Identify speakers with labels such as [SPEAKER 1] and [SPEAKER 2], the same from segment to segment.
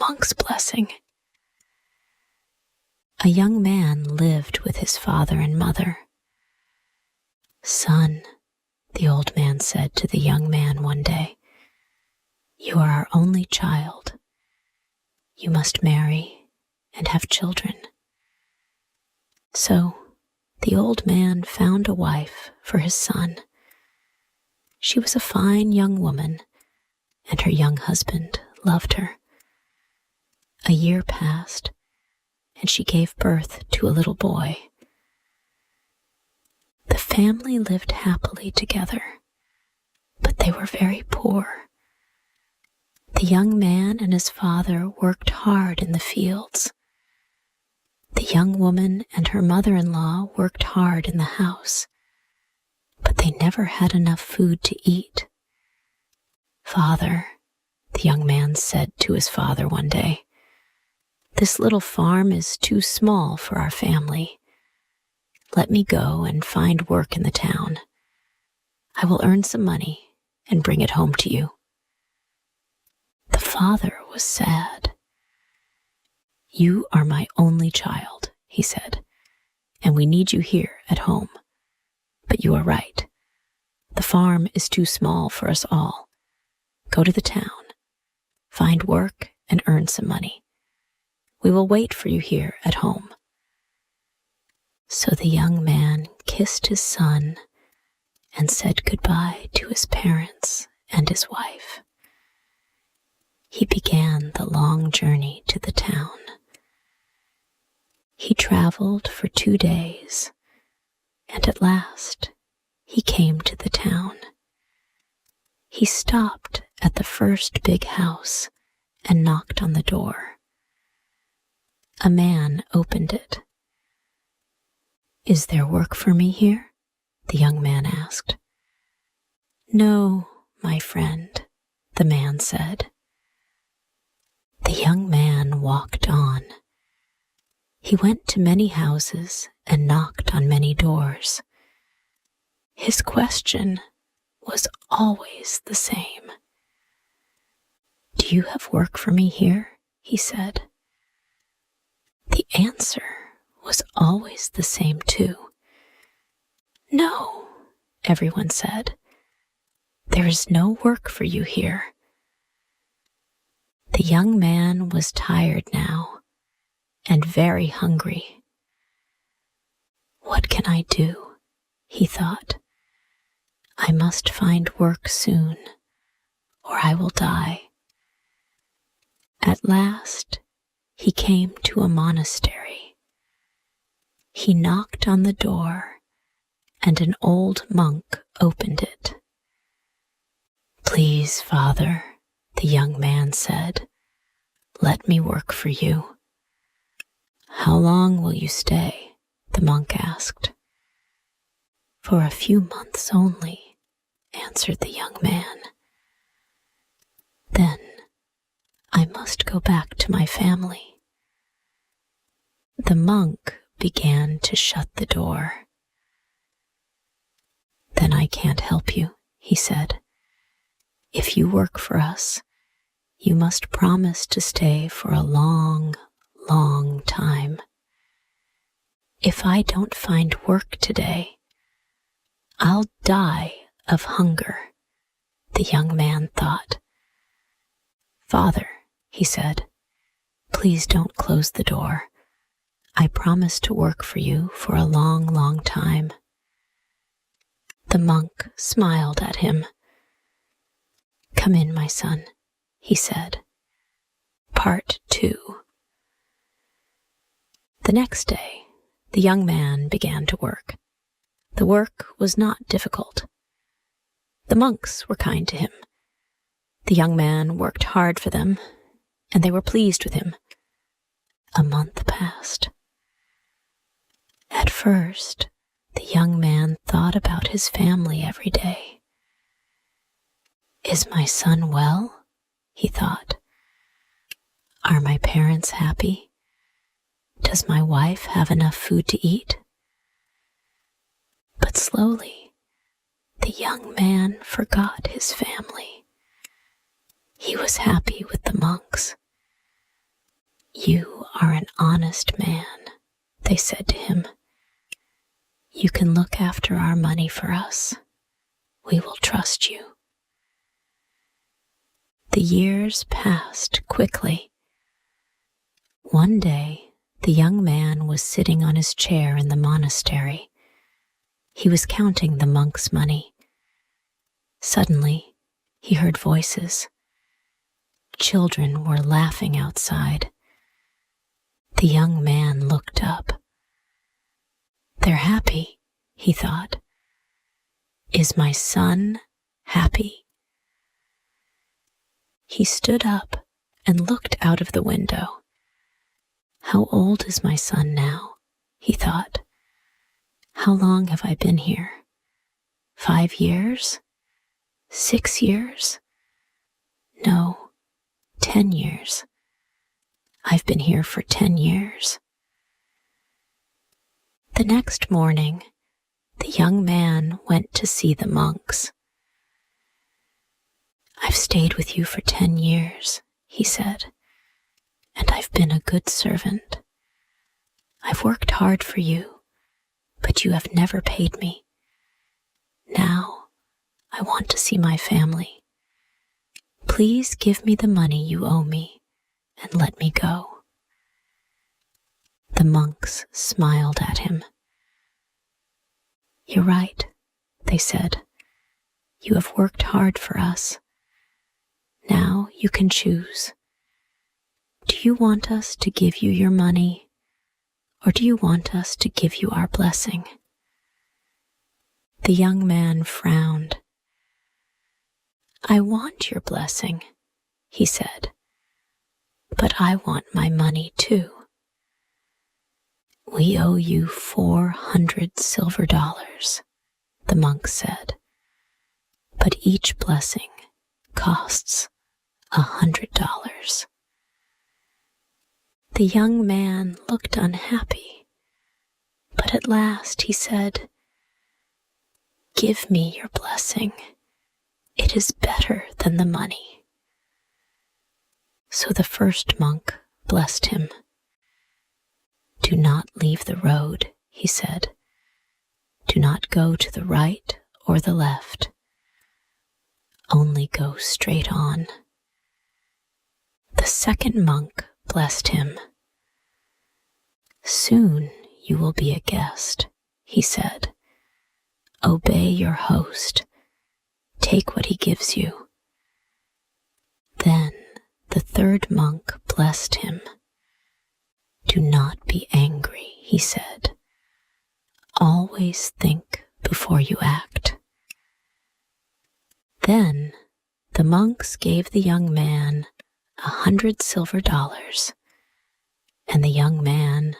[SPEAKER 1] monk's blessing. A young man lived with his father and mother. "Son," the old man said to the young man one day, "you are our only child. You must marry and have children." So the old man found a wife for his son. She was a fine young woman, and her young husband loved her. A year passed, and she gave birth to a little boy. The family lived happily together, but they were very poor. The young man and his father worked hard in the fields. The young woman and her mother-in-law worked hard in the house, but they never had enough food to eat. "Father," the young man said to his father one day, "this little farm is too small for our family. Let me go and find work in the town. I will earn some money and bring it home to you." The father was sad. "You are my only child," he said, "and we need you here at home. But you are right. The farm is too small for us all. Go to the town, find work, and earn some money. We will wait for you here at home." So the young man kissed his son and said goodbye to his parents and his wife. He began the long journey to the town. He traveled for 2 days, and at last he came to the town. He stopped at the first big house and knocked on the door. A man opened it. "Is there work for me here?" the young man asked. "No, my friend," the man said. The young man walked on. He went to many houses and knocked on many doors. His question was always the same. "Do you have work for me here?" he said. The answer was always the same too. "No," everyone said. "There is no work for you here." The young man was tired now and very hungry. "What can I do?" he thought. "I must find work soon, or I will die." At last, he came to a monastery. He knocked on the door, and an old monk opened it. "Please, Father," the young man said, "let me work for you." "How long will you stay?" the monk asked. "For a few months only," answered the young man. "Then I must go back to my family." The monk began to shut the door. "Then I can't help you," he said. "If you work for us, you must promise to stay for a long, long time. If I don't find work today, I'll die of hunger," the young man thought. "Father," he said, "please don't close the door. I promise to work for you for a long, long time." The monk smiled at him. "Come in, my son," he said. Part 2. The next day, the young man began to work. The work was not difficult. The monks were kind to him. The young man worked hard for them, and they were pleased with him. A month passed. At first, the young man thought about his family every day. "Is my son well?" he thought. "Are my parents happy? Does my wife have enough food to eat?" But slowly, the young man forgot his family. He was happy with the monks. "You are an honest man," they said to him. "You can look after our money for us. We will trust you." The years passed quickly. One day, the young man was sitting on his chair in the monastery. He was counting the monks' money. Suddenly, he heard voices. Children were laughing outside. The young man looked up. "They're happy," he thought. "Is my son happy?" He stood up and looked out of the window. "How old is my son now?" he thought. "How long have I been here? 5 years? 6 years? No, 10 years. I've been here for 10 years. The next morning, the young man went to see the monks. "I've stayed with you for 10 years, he said, "and I've been a good servant. I've worked hard for you, but you have never paid me. Now, I want to see my family. Please give me the money you owe me and let me go." The monks smiled at him. "You're right," they said. "You have worked hard for us. Now you can choose. Do you want us to give you your money, or do you want us to give you our blessing?" The young man frowned. "I want your blessing," he said, "but I want my money too." "We owe you 400 silver dollars, the monk said, "but each blessing costs $100. The young man looked unhappy, but at last he said, "Give me your blessing. It is better than the money." So the first monk blessed him. "Do not leave the road," he said. "Do not go to the right or the left. Only go straight on." The second monk blessed him. "Soon you will be a guest," he said. "Obey your host. Take what he gives you." Then the third monk blessed him. "Do not be angry," he said. "Always think before you act." Then the monks gave the young man 100 silver dollars, and the young man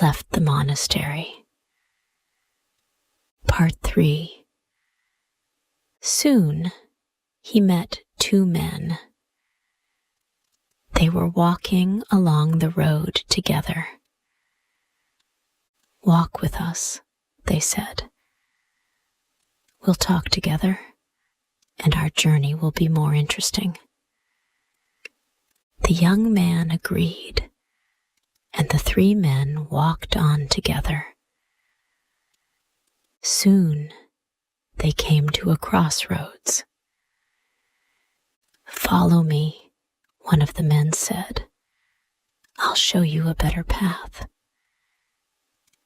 [SPEAKER 1] left the monastery. Part 3. Soon he met 2 men. They were walking along the road together. "Walk with us," they said. "We'll talk together, and our journey will be more interesting." The young man agreed, and the 3 men walked on together. Soon they came to a crossroads. "Follow me," one of the men said. "I'll show you a better path."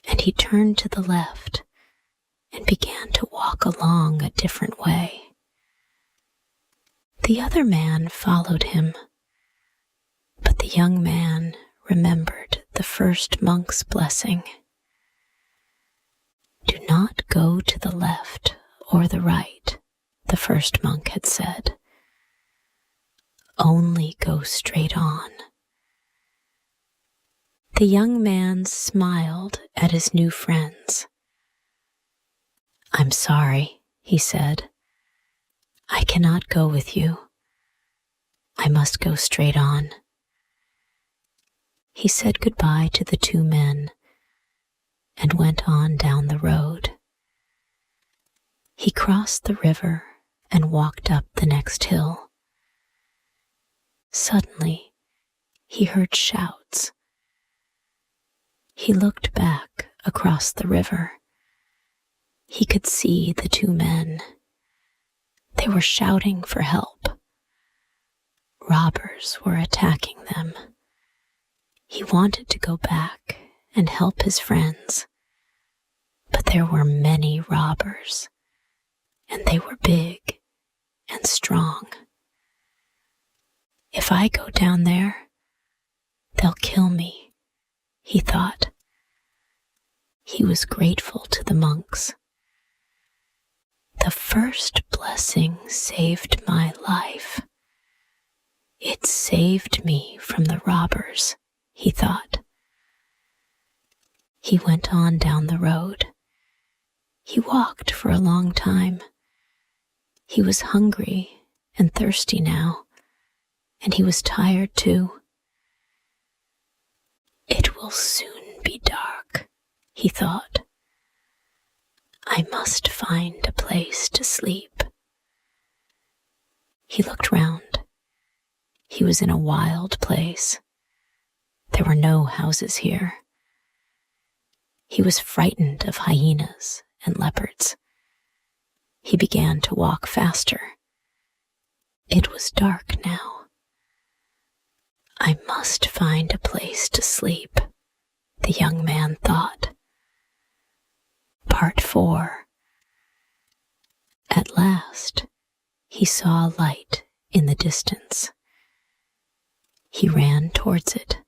[SPEAKER 1] And he turned to the left and began to walk along a different way. The other man followed him, but the young man remembered the first monk's blessing. "Do not go to the left or the right," the first monk had said. "Only go straight on." The young man smiled at his new friends. "I'm sorry," he said. "I cannot go with you. I must go straight on." He said goodbye to the 2 men and went on down the road. He crossed the river and walked up the next hill. Suddenly, he heard shouts. He looked back across the river. He could see the two men. They were shouting for help. Robbers were attacking them. He wanted to go back and help his friends, but there were many robbers, and they were big and strong. If I go down there, they'll kill me, he thought. He was grateful to the monks. The first blessing saved my life. It saved me from the robbers, he thought. He went on down the road. He walked for a long time. He was hungry and thirsty now, and he was tired too. It will soon be dark, he thought. I must find a place to sleep. He looked round. He was in a wild place. There were no houses here. He was frightened of hyenas and leopards. He began to walk faster. It was dark now. I must find a place to sleep, the young man thought. Part 4. At last, he saw a light in the distance. He ran towards it.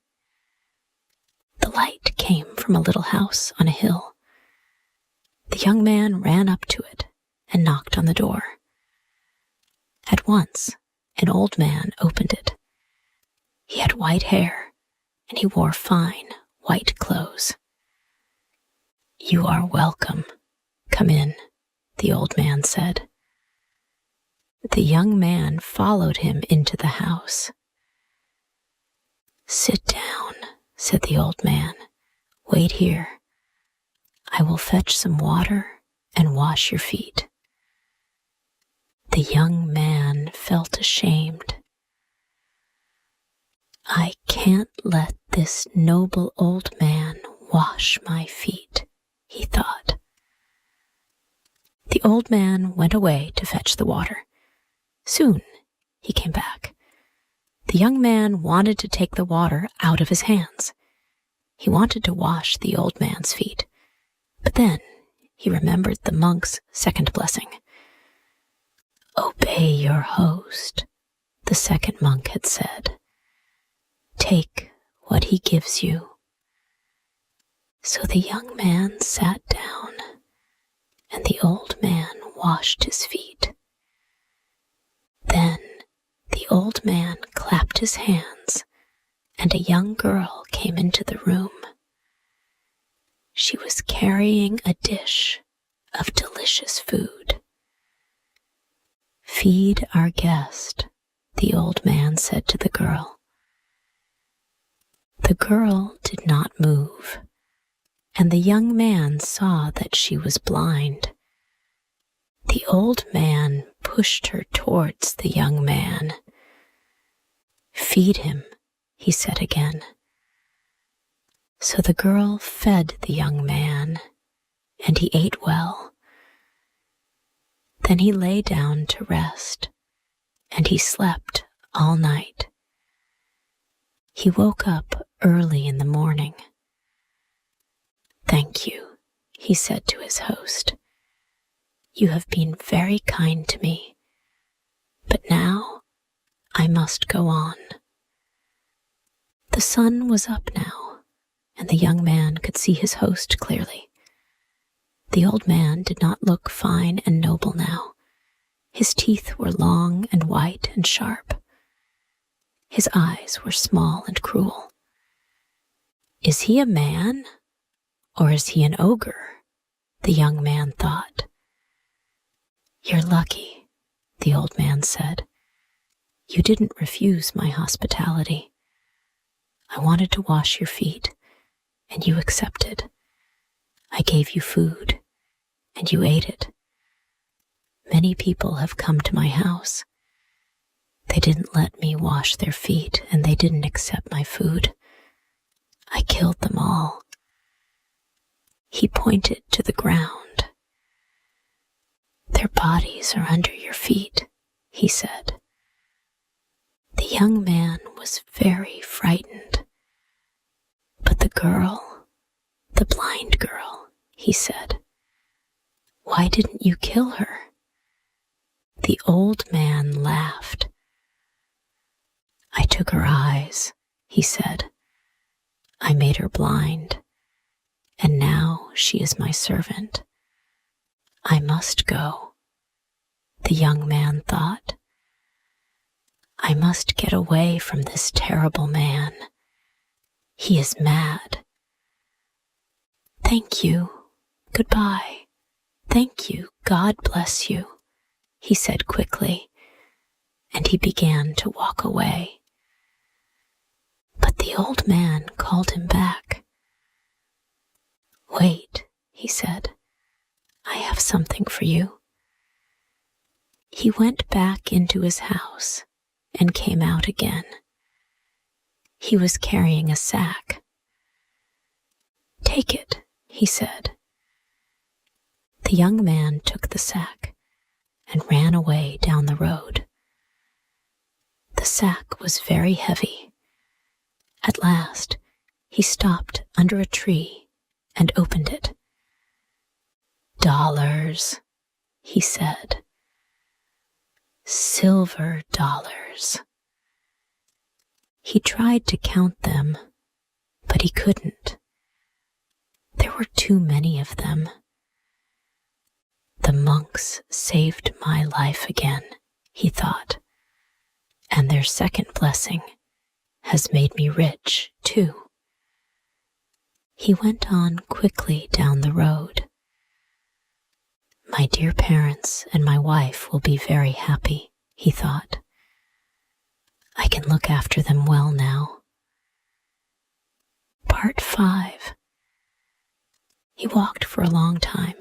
[SPEAKER 1] The light came from a little house on a hill. The young man ran up to it and knocked on the door. At once, an old man opened it. He had white hair, and he wore fine, white clothes. You are welcome. Come in, the old man said. The young man followed him into the house. Sit down, said the old man. Wait here. I will fetch some water and wash your feet. The young man felt ashamed. I can't let this noble old man wash my feet, he thought. The old man went away to fetch the water. Soon he came back. The young man wanted to take the water out of his hands. He wanted to wash the old man's feet, but then he remembered the monk's second blessing. Obey your host, the second monk had said. Take what he gives you. So the young man sat down, and the old man washed his feet. Then the old man clapped his hands, and a young girl came into the room. She was carrying a dish of delicious food. Feed our guest, the old man said to the girl. The girl did not move, and the young man saw that she was blind. The old man pushed her towards the young man. Feed him, he said again. So the girl fed the young man, and he ate well. Then he lay down to rest, and he slept all night. He woke up early in the morning. Thank you, he said to his host. You have been very kind to me, but now I must go on. The sun was up now, and the young man could see his host clearly. The old man did not look fine and noble now. His teeth were long and white and sharp. His eyes were small and cruel. Is he a man, or is he an ogre? The young man thought. You're lucky, the old man said. You didn't refuse my hospitality. I wanted to wash your feet, and you accepted. I gave you food, and you ate it. Many people have come to my house. They didn't let me wash their feet, and they didn't accept my food. I killed them all. He pointed to the ground. Their bodies are under your feet, he said. The young man was very frightened. But the girl, the blind girl, he said, why didn't you kill her? The old man laughed. I took her eyes, he said. I made her blind, and now she is my servant. I must go, the young man thought. I must get away from this terrible man. He is mad. Thank you. Goodbye. Thank you. God bless you, he said quickly, and he began to walk away. But the old man called him back. Wait, he said. I have something for you. He went back into his house and came out again. He was carrying a sack. Take it, he said. The young man took the sack and ran away down the road. The sack was very heavy. At last, he stopped under a tree and opened it. Dollars, he said. Silver dollars. He tried to count them, but he couldn't. There were too many of them. The monks saved my life again, he thought, and their second blessing has made me rich, too. He went on quickly down the road. My dear parents and my wife will be very happy, he thought. I can look after them well now. Part 5. He walked for a long time.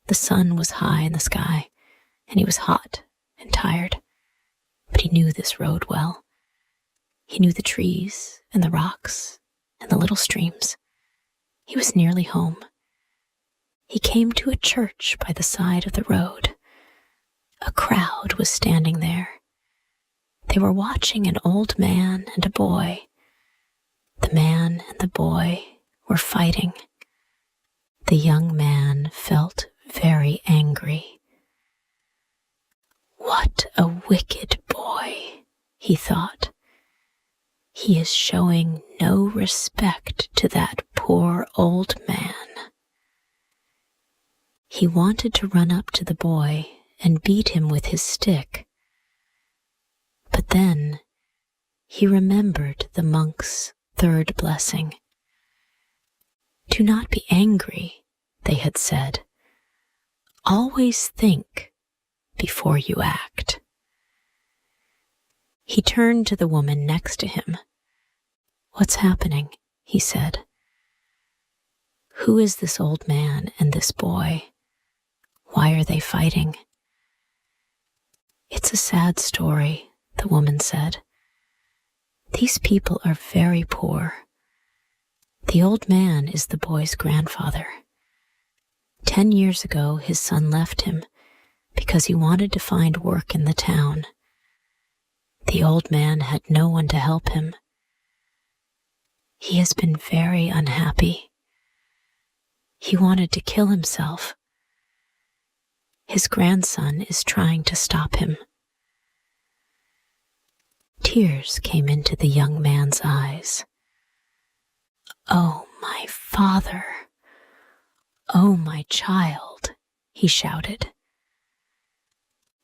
[SPEAKER 1] The sun was high in the sky, and he was hot and tired, but he knew this road well. He knew the trees and the rocks and the little streams. He was nearly home. He came to a church by the side of the road. A crowd was standing there. They were watching an old man and a boy. The man and the boy were fighting. The young man felt very angry. What a wicked boy, he thought. He is showing no respect to that poor old man. He wanted to run up to the boy and beat him with his stick. But then he remembered the monk's third blessing. Do not be angry, they had said. Always think before you act. He turned to the woman next to him. What's happening? He said. Who is this old man and this boy? Why are they fighting? It's a sad story, the woman said. These people are very poor. The old man is the boy's grandfather. 10 years ago, his son left him because he wanted to find work in the town. The old man had no one to help him. He has been very unhappy. He wanted to kill himself. His grandson is trying to stop him. Tears came into the young man's eyes. Oh, my father! Oh, my child! He shouted.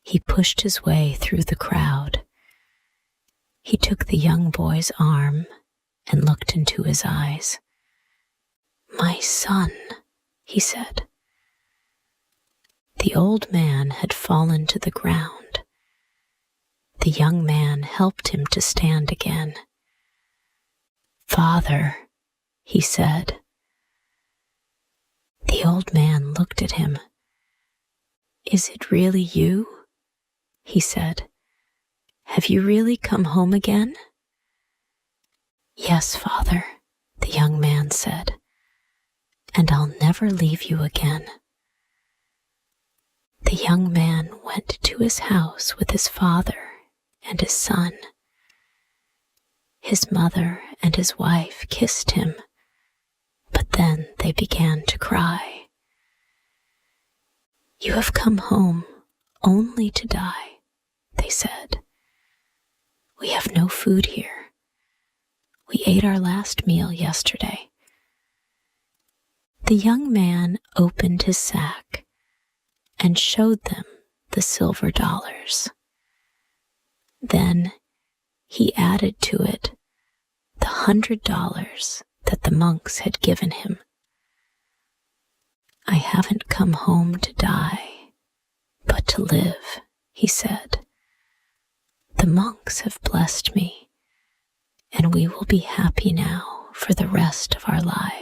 [SPEAKER 1] He pushed his way through the crowd. He took the young boy's arm and looked into his eyes. My son, he said. The old man had fallen to the ground. The young man helped him to stand again. Father, he said. The old man looked at him. Is it really you? He said. Have you really come home again?" "Yes, Father," the young man said, "and I'll never leave you again." The young man went to his house with his father and his son. His mother and his wife kissed him, but then they began to cry. "You have come home only to die," they said. "We have no food here. We ate our last meal yesterday." The young man opened his sack and showed them the silver dollars. Then he added to it the $100 that the monks had given him. "I haven't come home to die, but to live," he said. "The monks have blessed me, and we will be happy now for the rest of our lives."